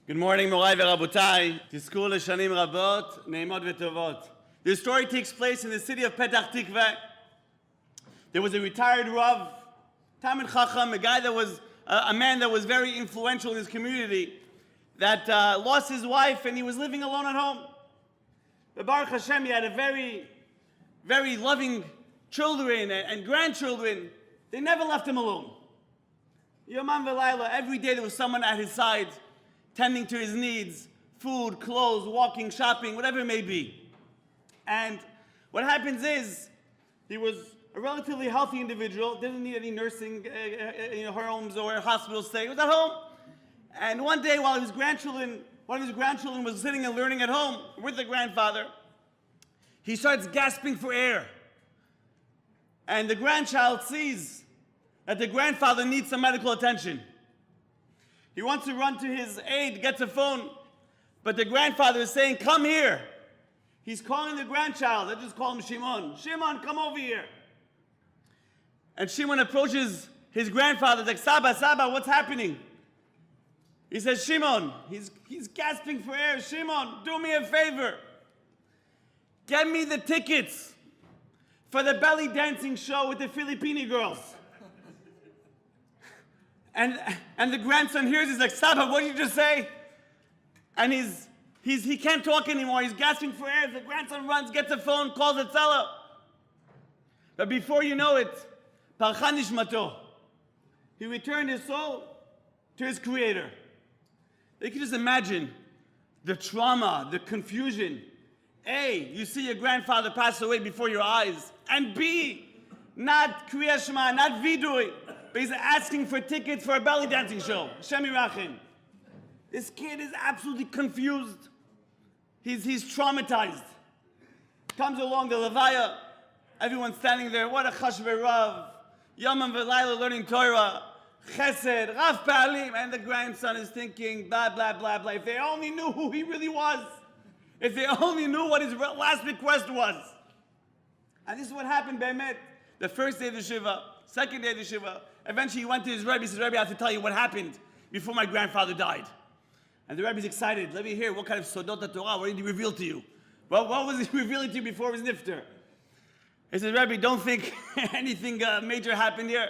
Good morning, Morai ve'Rabotai. Tizku l'shanim rabot, neimot v'tovot. This story takes place in the city of Petach Tikva. There was a retired Rav, Talmid Chacham, a man that was very influential in his community, that lost his wife and he was living alone at home. But Baruch Hashem, he had a very, very loving children and grandchildren. They never left him alone. Yomam v'layla, every day there was someone at his side, tending to his needs, food, clothes, walking, shopping, whatever it may be. And what happens is, he was a relatively healthy individual, didn't need any nursing homes or hospital stay, he was at home. And one day while one of his grandchildren was sitting and learning at home with the grandfather, he starts gasping for air. And the grandchild sees that the grandfather needs some medical attention. He wants to run to his aide, gets a phone, but the grandfather is saying, "Come here." He's calling the grandchild. Let's just call him Shimon. "Shimon, come over here." And Shimon approaches his grandfather, he's like, Saba, what's happening?" He says, "Shimon," he's gasping for air, "Shimon, do me a favor. Get me the tickets for the belly dancing show with the Filipino girls." And the grandson hears, he's like, "Saba, what did you just say?" And he can't talk anymore. He's gasping for air. The grandson runs, gets a phone, calls the tzala. But before you know it, parcha nishmato, he returned his soul to his creator. You can just imagine the trauma, the confusion. A, you see your grandfather pass away before your eyes. And B, not Kriya Shema, not Vidui, but he's asking for tickets for a belly dancing show. Hashem Yirachim. This kid is absolutely confused. He's traumatized. Comes along the Levaya, everyone's standing there. What a chashve Rav. Yomam v'layla learning Torah. Chesed, Rav Pa'alim. And the grandson is thinking, blah, blah, blah, blah. If they only knew who he really was. If they only knew what his last request was. And this is what happened, Be'emet. The first day of the Shiva, second day of the Shiva. Eventually he went to his Rabbi. He says, "Rabbi, I have to tell you what happened before my grandfather died." And the Rabbi's excited. "Let me hear, what kind of Sodot Torah, what did he reveal to you? Well, what was he revealing to you before his nifter?" He says, "Rabbi, don't think anything major happened here.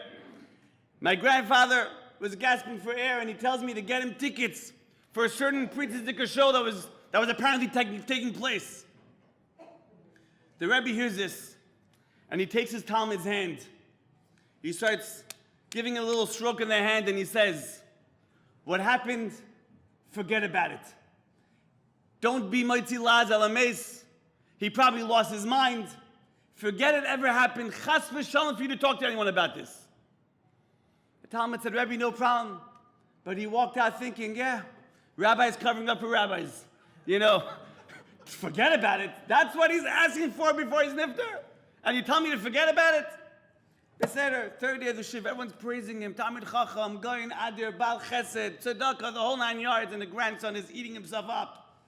My grandfather was gasping for air and he tells me to get him tickets for a certain priestly show that was apparently taking place." The Rabbi hears this and he takes his Talmid's hand. He starts giving a little stroke in their hand and he says, "What happened, forget about it. Don't be Moitzi Laz Alames. He probably lost his mind. Forget it ever happened. Chas v'shalom for you to talk to anyone about this." The Talmud said, "Rabbi, no problem." But he walked out thinking, yeah, rabbis covering up for rabbis. Forget about it. That's what he's asking for before his nifter. And you tell me to forget about it? Beseder, third day of the Shiva, everyone's praising him. Talmid Chacham, Goyin Adir, Bal Chesed, Tzedakah, the whole 9 yards, and the grandson is eating himself up.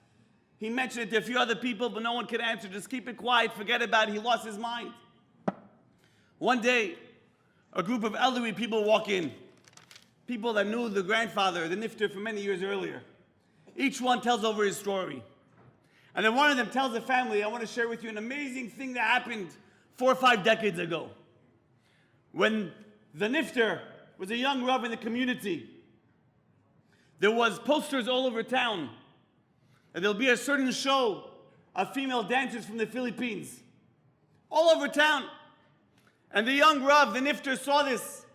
He mentioned it to a few other people, but no one could answer. Just keep it quiet, forget about it. He lost his mind. One day, a group of elderly people walk in. People that knew the grandfather, the nifter, from many years earlier. Each one tells over his story. And then one of them tells the family, "I want to share with you an amazing thing that happened 4 or 5 decades ago. When the nifter was a young Rav in the community, there was posters all over town that there'll be a certain show of female dancers from the Philippines. All over town. And the young Rav, the nifter, saw this.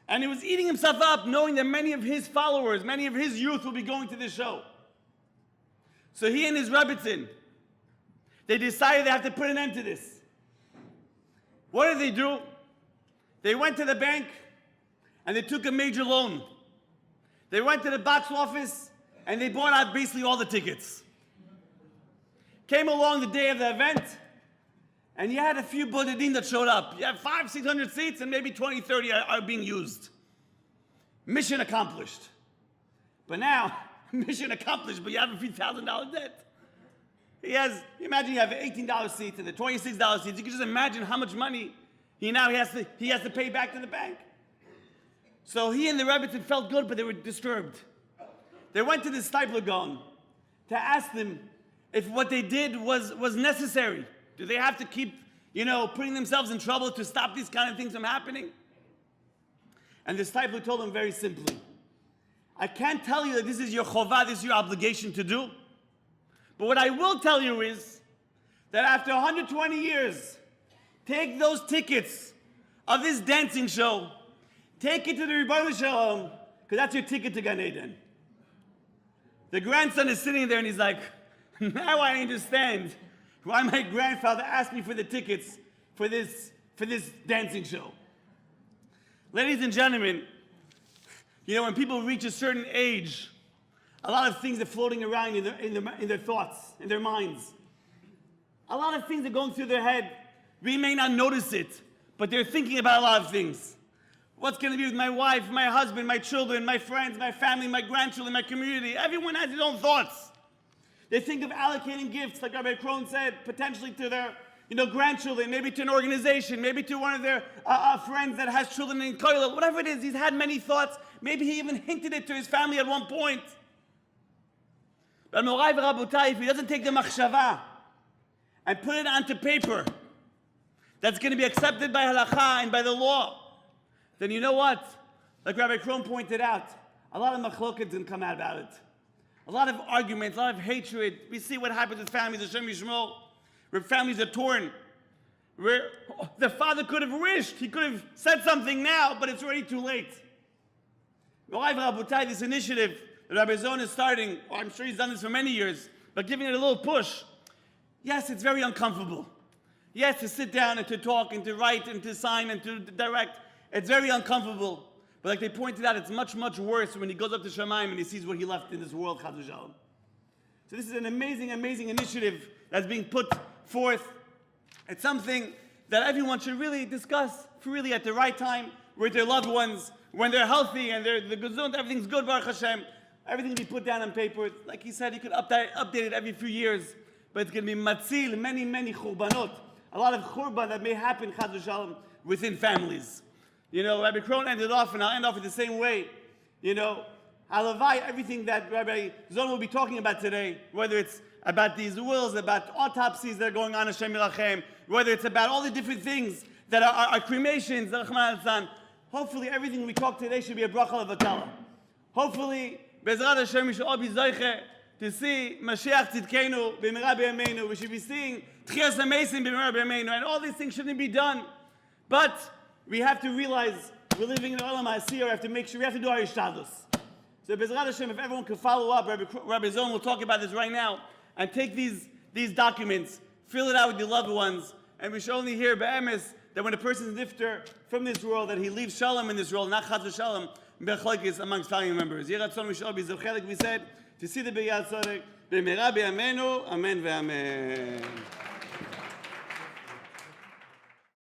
And he was eating himself up knowing that many of his followers, many of his youth will be going to this show. So he and his Rebbitzin, they decided they have to put an end to this. What did they do? They went to the bank and they took a major loan. They went to the box office and they bought out basically all the tickets. Came along the day of the event and you had a few bodedim that showed up. You have 500-600 seats and maybe 20-30 are being used. Mission accomplished. But now, mission accomplished, but you have a few $1,000 debt. Imagine you have $18 seats and the $26 seats. You can just imagine how much money he has to pay back to the bank. So he and the Rebbitzin felt good, but they were disturbed. they went to the Stipler Gaon to ask them if what they did was necessary. Do they have to keep, putting themselves in trouble to stop these kind of things from happening? And the Stipler told them very simply, I can't tell you that this is your chovah, this is your obligation to do. But what I will tell you is that after 120 years, take those tickets of this dancing show, take it to the Rebbeinu Shalom, because that's your ticket to Gan Eden. The grandson is sitting there and he's like, now I understand why my grandfather asked me for the tickets for this dancing show. Ladies and gentlemen, when people reach a certain age, a lot of things are floating around in their thoughts, in their minds. A lot of things are going through their head. We may not notice it, but they're thinking about a lot of things. What's going to be with my wife, my husband, my children, my friends, my family, my grandchildren, my community? Everyone has his own thoughts. They think of allocating gifts, like Rabbi Krohn said, potentially to their grandchildren, maybe to an organization, maybe to one of their friends that has children in Koilel, whatever it is. He's had many thoughts. Maybe he even hinted it to his family at one point. But Morai v'Rabotai, if he doesn't take the machshava and put it onto paper, that's going to be accepted by halakha and by the law, then you know what? Like Rabbi Krohn pointed out, a lot of machlokets didn't come out about it. A lot of arguments, a lot of hatred. We see what happens with families, Hashem Yishmor, where families are torn, where the father could have wished, he could have said something now, but it's already too late. Morai v'Rabotai, this initiative that Rabbi Zon is starting, or I'm sure he's done this for many years, but giving it a little push. Yes, it's very uncomfortable. Yes, to sit down and to talk and to write and to sign and to direct, it's very uncomfortable. But like they pointed out, it's much, much worse when he goes up to Shamayim and he sees what he left in this world, Chas v'Shalom. So this is an amazing, amazing initiative that's being put forth. It's something that everyone should really discuss freely at the right time with their loved ones, when they're healthy and they're the gesund, everything's good, Baruch Hashem. Everything be put down on paper. Like he said, you could update it every few years, but it's going to be matzil, many, many churbanot. A lot of churban that may happen, Chas v'Shalom, within families. Rabbi Krohn ended off, and I'll end off in the same way. Halavai, everything that Rabbi Zon will be talking about today, whether it's about these wills, about autopsies that are going on, Hashem Yirachem, whether it's about all the different things that are cremations, Rahman al-Zan. Hopefully everything we talk today should be a bracha levatala. Hopefully, Bezrat Hashem, we should all be zeiche to see Mashiach Tzidkenu b'mira b'yameinu. We should be seeing Tchias HaMeisim b'mira b'yameinu, and all these things shouldn't be done. But we have to realize we're living in the Olam HaAsiyah. We have to make sure, we have to do our ishtadus. So Bezrat Hashem, if everyone could follow up, Rabbi Zon will talk about this right now, and take these documents, fill it out with your loved ones, and we should only hear be'emes that when a person is nifter from this world, that he leaves shalom in this world, not chas v'shalom, b'chalkis amongst family members. Yeratzon we should all be zochelik, we said, to see the b'yad tzaddik, b'mira b'yameinu, amen ve'amen.